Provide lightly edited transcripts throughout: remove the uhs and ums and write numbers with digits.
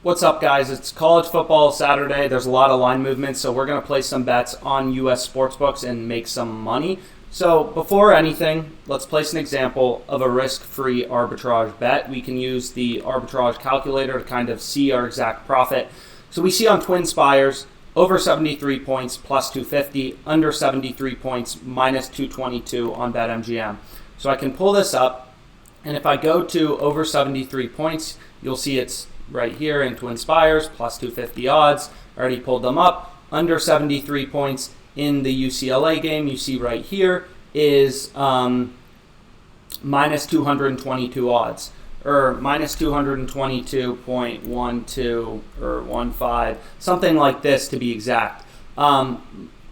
What's up, guys? It's college football Saturday. There's a lot of line movement, so we're going to place some bets on U.S. sportsbooks and make some money. So before anything, let's place an example of a risk-free arbitrage bet. We can use the arbitrage calculator to kind of see our exact profit. So we see on Twinspires, over 73 points, plus 250, under 73 points, minus 222 on BetMGM. So I can pull this up, and if I go to over 73 points, you'll see it's right here in Twinspires, plus 250 odds. I already pulled them up. Under 73 points in the UCLA game, you see right here is minus 222 odds, or minus 222.12 or 15, something like this to be exact.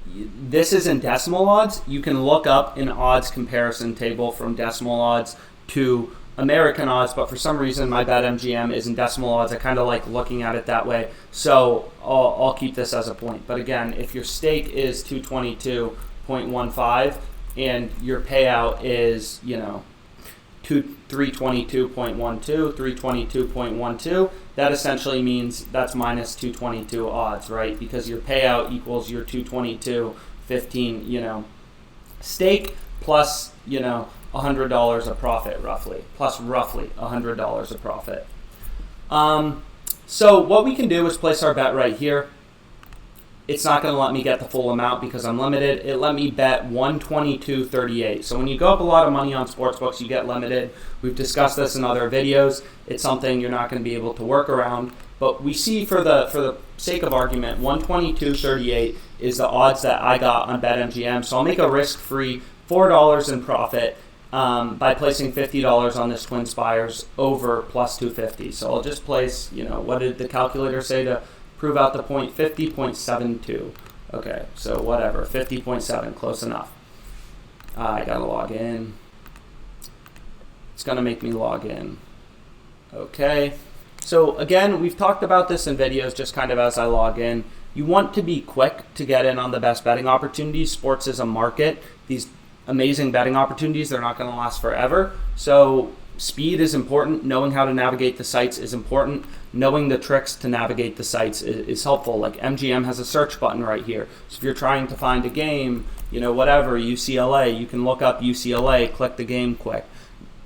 This is in decimal odds. You can look up an odds comparison table from decimal odds to American odds, but for some reason my BetMGM is in decimal odds. I kind of like looking at it that way, so I'll keep this as a point. But again, if your stake is 222.15 and your payout is 322.12, 322.12, that essentially means that's minus 222 odds, right? Because your payout equals your 222.15 stake plus $100 a profit, roughly $100 a profit. So what we can do is place our bet right here. It's not going to let me get the full amount because I'm limited. It let me bet 122.38. So when you go up a lot of money on sportsbooks, you get limited. We've discussed this in other videos. It's something you're not going to be able to work around. But we see, for the sake of argument, 122.38 is the odds that I got on BetMGM. So I'll make a risk-free $4 in profit by placing $50 on this Twinspires over plus 250. So I'll just place, what did the calculator say to prove out the point? 50.72. Okay, so whatever, 50.7, close enough. I gotta log in. It's gonna make me log in. Okay, so again, we've talked about this in videos just kind of as I log in. You want to be quick to get in on the best betting opportunities. Sports is a market. These amazing betting opportunities, they're not going to last forever. So speed is important. Knowing how to navigate the sites is important. Knowing the tricks to navigate the sites is helpful. Like MGM has a search button right here. So if you're trying to find a game, whatever, UCLA, you can look up UCLA, click the game quick.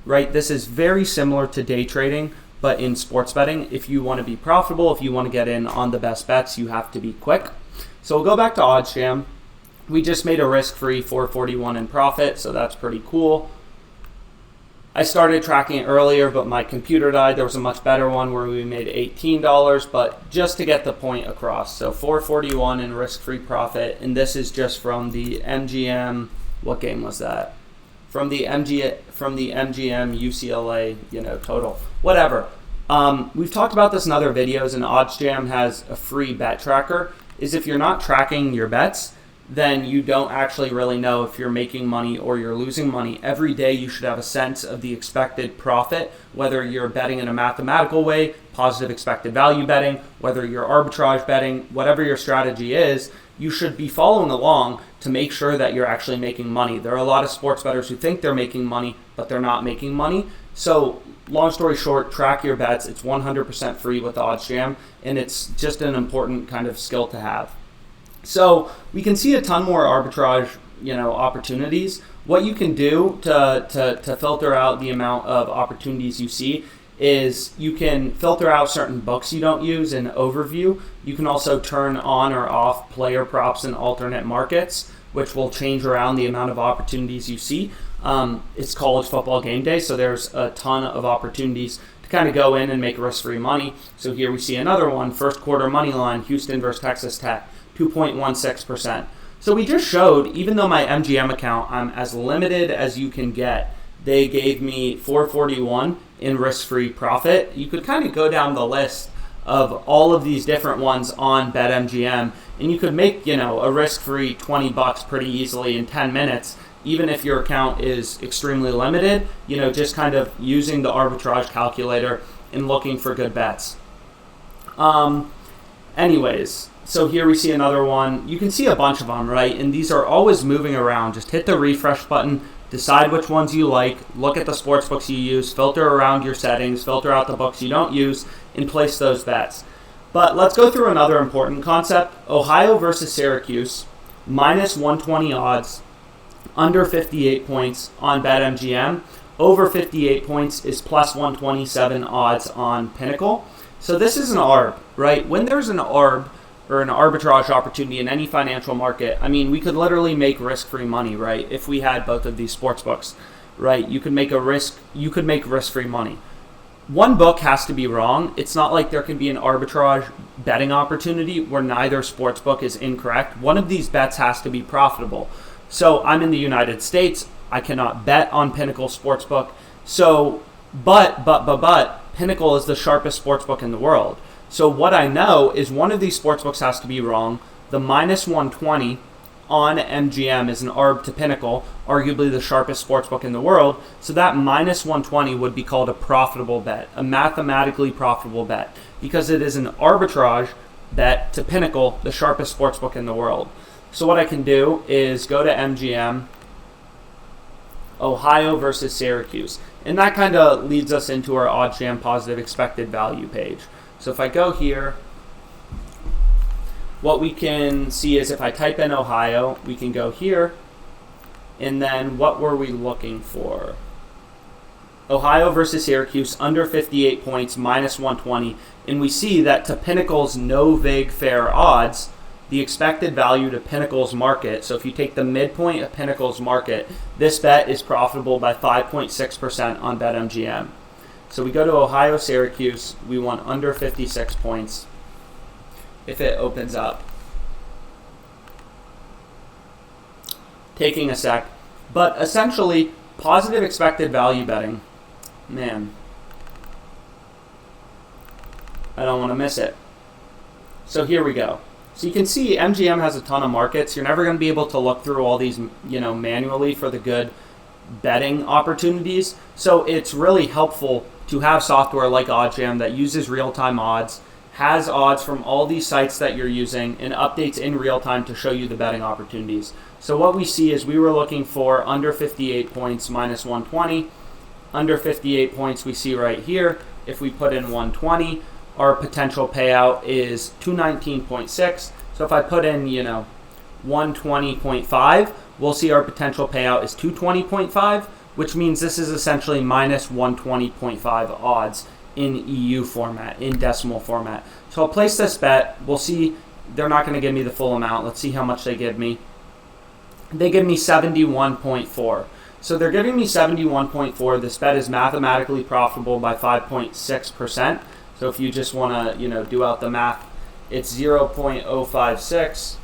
Right? This is very similar to day trading, but in sports betting, if you want to be profitable, if you want to get in on the best bets, you have to be quick. So we'll go back to OddsJam. We just made a risk-free 441 in profit, so that's pretty cool. I started tracking it earlier, but my computer died. There was a much better one where we made $18, but just to get the point across. So 441 in risk-free profit, and this is just from the MGM. What game was that? From the MGM UCLA, total. Whatever. We've talked about this in other videos, and OddsJam has a free bet tracker. Is if you're not tracking your bets, then you don't actually really know if you're making money or you're losing money. Every day you should have a sense of the expected profit, whether you're betting in a mathematical way, positive expected value betting, whether you're arbitrage betting, whatever your strategy is, you should be following along to make sure that you're actually making money. There are a lot of sports bettors who think they're making money, but they're not making money. So long story short, track your bets. It's 100% free with OddsJam, and it's just an important kind of skill to have. So we can see a ton more arbitrage, opportunities. What you can do to filter out the amount of opportunities you see is you can filter out certain books you don't use in overview. You can also turn on or off player props in alternate markets, which will change around the amount of opportunities you see. It's college football game day, so there's a ton of opportunities to kind of go in and make risk-free money. So here we see another one, first quarter money line, Houston versus Texas Tech. 2.16%. So we just showed, even though my MGM account, I'm as limited as you can get, they gave me 441 in risk-free profit. You could kind of go down the list of all of these different ones on BetMGM, and you could make, a risk-free $20 pretty easily in 10 minutes, even if your account is extremely limited, just kind of using the arbitrage calculator and looking for good bets. Anyways, so here we see another one. You can see a bunch of them, right? And these are always moving around. Just hit the refresh button, decide which ones you like, look at the sports books you use, filter around your settings, filter out the books you don't use, and place those bets. But let's go through another important concept. Ohio versus Syracuse, minus 120 odds, under 58 points on BetMGM. Over 58 points is plus 127 odds on Pinnacle. So this is an ARB, right? When there's an ARB or an arbitrage opportunity in any financial market, I mean, we could literally make risk-free money, right? If we had both of these sports books, right? You could make risk-free money. One book has to be wrong. It's not like there can be an arbitrage betting opportunity where neither sports book is incorrect. One of these bets has to be profitable. So I'm in the United States. I cannot bet on Pinnacle Sportsbook. So, but Pinnacle is the sharpest sportsbook in the world. So what I know is one of these sportsbooks has to be wrong. The minus 120 on MGM is an ARB to Pinnacle, arguably the sharpest sportsbook in the world. So that minus 120 would be called a profitable bet, a mathematically profitable bet, because it is an arbitrage bet to Pinnacle, the sharpest sportsbook in the world. So what I can do is go to MGM, Ohio versus Syracuse. And that kind of leads us into our OddsJam positive expected value page. So if I go here, what we can see is if I type in Ohio, we can go here, and then what were we looking for? Ohio versus Syracuse, under 58 points, minus 120. And we see that to Pinnacle's no vig fair odds, the expected value to Pinnacle's market, so if you take the midpoint of Pinnacle's market, this bet is profitable by 5.6% on BetMGM. So we go to Ohio, Syracuse, we want under 56 points if it opens up. Taking a sec. But essentially, positive expected value betting, man, I don't want to miss it. So here we go. So you can see MGM has a ton of markets. You're never going to be able to look through all these, manually for the good betting opportunities. So it's really helpful to have software like OddsJam that uses real-time odds, has odds from all these sites that you're using, and updates in real time to show you the betting opportunities. So what we see is we were looking for under 58 points, minus 120. Under 58 points we see right here. If we put in 120, our potential payout is 219.6. So if I put in, 120.5, we'll see our potential payout is 220.5, which means this is essentially minus 120.5 odds in EU format, in decimal format. So I'll place this bet. We'll see. They're not going to give me the full amount. Let's see how much they give me. They give me 71.4. So they're giving me 71.4. This bet is mathematically profitable by 5.6%. So if you just want to, do out the math, it's 0.056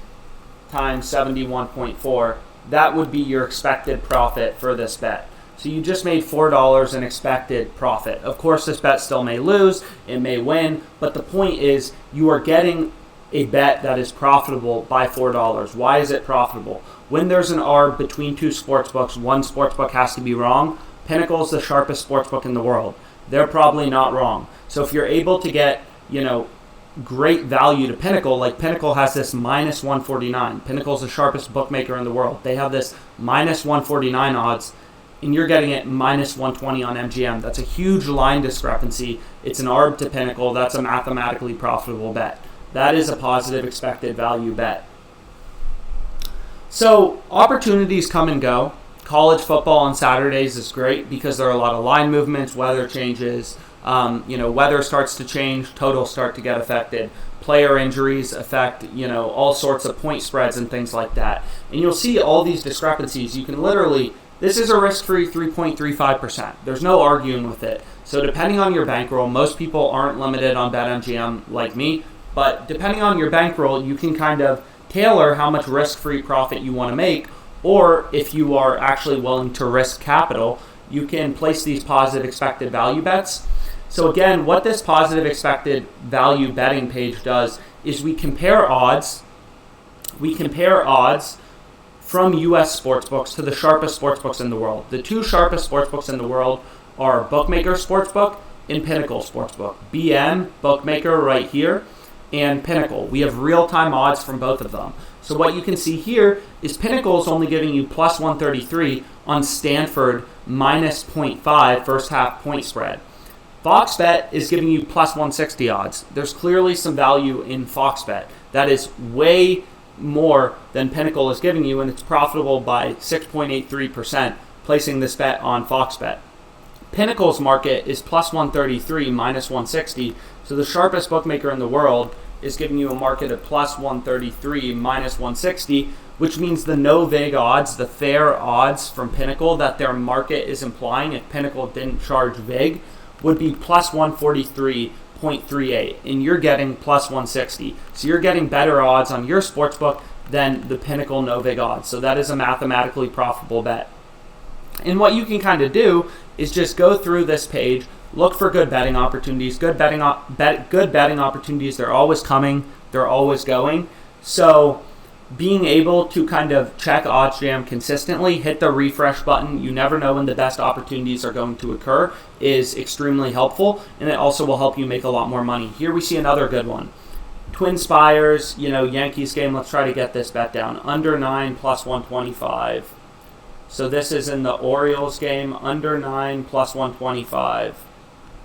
times 71.4. That would be your expected profit for this bet. So you just made $4 in expected profit. Of course, this bet still may lose, it may win, but the point is you are getting a bet that is profitable by $4. Why is it profitable? When there's an ARB between two sportsbooks, one sportsbook has to be wrong. Pinnacle is the sharpest sportsbook in the world. They're probably not wrong. So if you're able to get, great value to Pinnacle, like Pinnacle has this minus 149. Pinnacle is the sharpest bookmaker in the world. They have this minus 149 odds, and you're getting it minus 120 on MGM. That's a huge line discrepancy. It's an ARB to Pinnacle. That's a mathematically profitable bet. That is a positive expected value bet. So opportunities come and go. College football on Saturdays is great because there are a lot of line movements, weather changes, weather starts to change, totals start to get affected, player injuries affect, all sorts of point spreads and things like that. And you'll see all these discrepancies. You can literally, this is a risk-free 3.35%. There's no arguing with it. So depending on your bankroll, most people aren't limited on BetMGM like me, but depending on your bankroll, you can kind of tailor how much risk-free profit you want to make, or if you are actually willing to risk capital, you can place these positive expected value bets. So again, what this positive expected value betting page does is we compare odds from US sportsbooks to the sharpest sportsbooks in the world. The two sharpest sportsbooks in the world are BookMaker Sportsbook and Pinnacle Sportsbook. BookMaker right here, and Pinnacle. We have real-time odds from both of them. So what you can see here is Pinnacle is only giving you plus 133 on Stanford minus 0.5 first half point spread. Fox Bet is giving you plus 160 odds. There's clearly some value in Fox Bet. That is way more than Pinnacle is giving you, and it's profitable by 6.83%, placing this bet on Fox Bet. Pinnacle's market is plus 133, minus 160, so the sharpest bookmaker in the world is giving you a market of plus 133, minus 160, which means the no vig odds, the fair odds from Pinnacle that their market is implying if Pinnacle didn't charge vig, would be plus 143.38, and you're getting plus 160. So you're getting better odds on your sportsbook than the Pinnacle no vig odds. So that is a mathematically profitable bet. And what you can kind of do is just go through this page, look for good betting opportunities. Good betting opportunities, they're always coming, they're always going. So being able to kind of check OddsJam consistently, hit the refresh button, you never know when the best opportunities are going to occur, is extremely helpful, and it also will help you make a lot more money. Here we see another good one. Twinspires, Yankees game, let's try to get this bet down. Under 9 plus 125. So this is in the Orioles game, under 9 plus 125.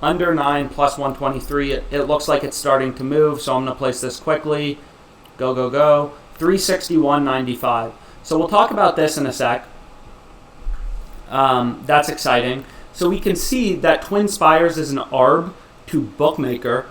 Under 9 plus 123, it looks like it's starting to move, so I'm going to place this quickly. Go, go, go. 361.95. So we'll talk about this in a sec. That's exciting. So we can see that Twinspires is an arb to BookMaker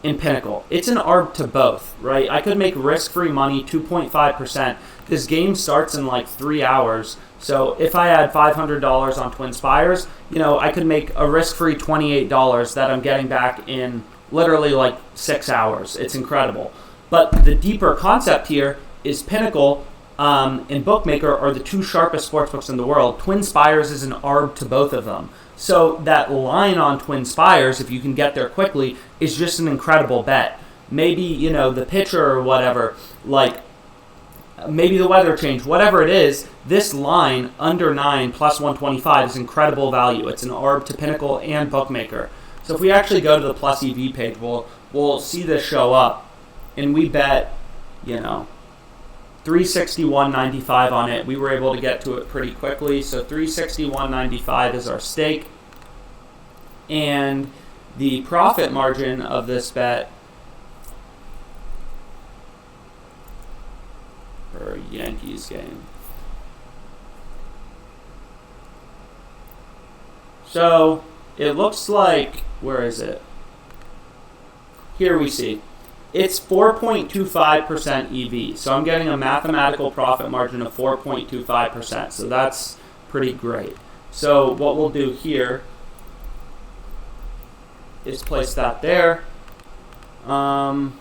and Pinnacle. It's an arb to both, right? I could make risk-free money, 2.5%. This game starts in like 3 hours. So if I had $500 on Twinspires, I could make a risk-free $28 that I'm getting back in literally like 6 hours. It's incredible. But the deeper concept here is Pinnacle and BookMaker are the two sharpest sportsbooks in the world. Twinspires is an arb to both of them. So that line on Twinspires, if you can get there quickly, is just an incredible bet. Maybe, the pitcher or whatever, like maybe the weather change, whatever it is, this line under 9 plus 125 is incredible value. It's an arb to Pinnacle and BookMaker. So if we actually go to the plus EV page, we'll see this show up. And we bet, 361.95 on it. We were able to get to it pretty quickly. So 361.95 is our stake. And the profit margin of this bet for Yankees game. So it looks like, where is it? Here we see. It's 4.25% EV. So I'm getting a mathematical profit margin of 4.25%. So that's pretty great. So what we'll do here is place that there. And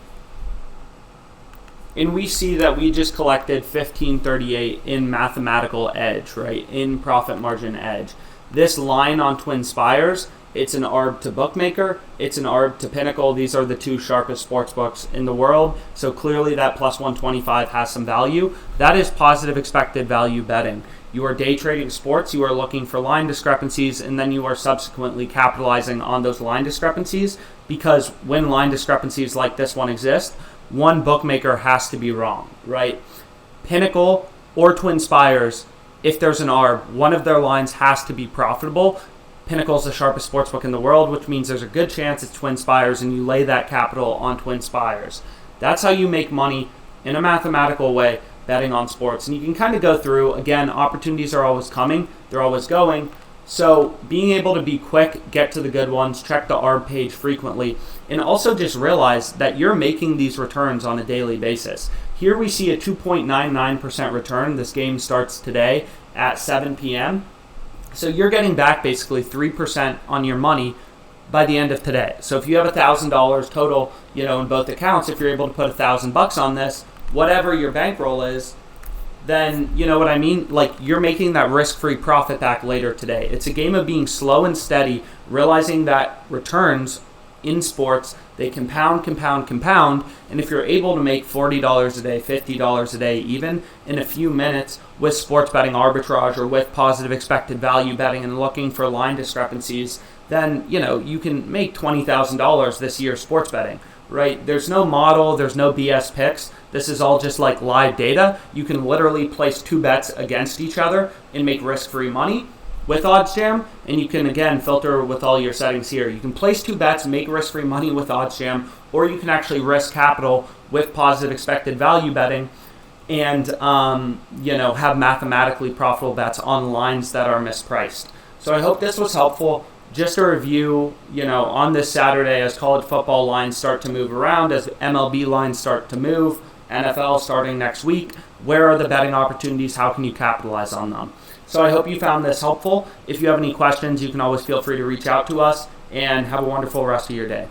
we see that we just collected 1538 in mathematical edge, right? In profit margin edge. This line on Twinspires, it's an arb to BookMaker, it's an arb to Pinnacle. These are the two sharpest sportsbooks in the world. So clearly that plus 125 has some value. That is positive expected value betting. You are day trading sports, you are looking for line discrepancies, and then you are subsequently capitalizing on those line discrepancies, because when line discrepancies like this one exist, one bookmaker has to be wrong, right? Pinnacle or Twinspires, if there's an arb, one of their lines has to be profitable. Pinnacle is the sharpest sportsbook in the world, which means there's a good chance it's Twinspires, and you lay that capital on Twinspires. That's how you make money in a mathematical way betting on sports. And you can kind of go through, again, opportunities are always coming, they're always going. So being able to be quick, get to the good ones, check the ARB page frequently, and also just realize that you're making these returns on a daily basis. Here we see a 2.99% return. This game starts today at 7 p.m. So you're getting back basically 3% on your money by the end of today. So if you have $1,000 total, in both accounts, if you're able to put $1,000 on this, whatever your bankroll is, then you know what I mean? Like, you're making that risk-free profit back later today. It's a game of being slow and steady, realizing that returns in sports, they compound, and if you're able to make $40 a day, $50 a day even in a few minutes with sports betting arbitrage or with positive expected value betting and looking for line discrepancies, then, you can make $20,000 this year sports betting, right? There's no model, there's no BS picks. This is all just like live data. You can literally place two bets against each other and make risk-free money. with OddsJam, and you can, again, filter with all your settings here. You can place 2 bets, make risk-free money with OddsJam, or you can actually risk capital with positive expected value betting and have mathematically profitable bets on lines that are mispriced. So I hope this was helpful. Just a review, on this Saturday as college football lines start to move around, as MLB lines start to move, NFL starting next week, where are the betting opportunities? How can you capitalize on them? So I hope you found this helpful. If you have any questions, you can always feel free to reach out to us, and have a wonderful rest of your day.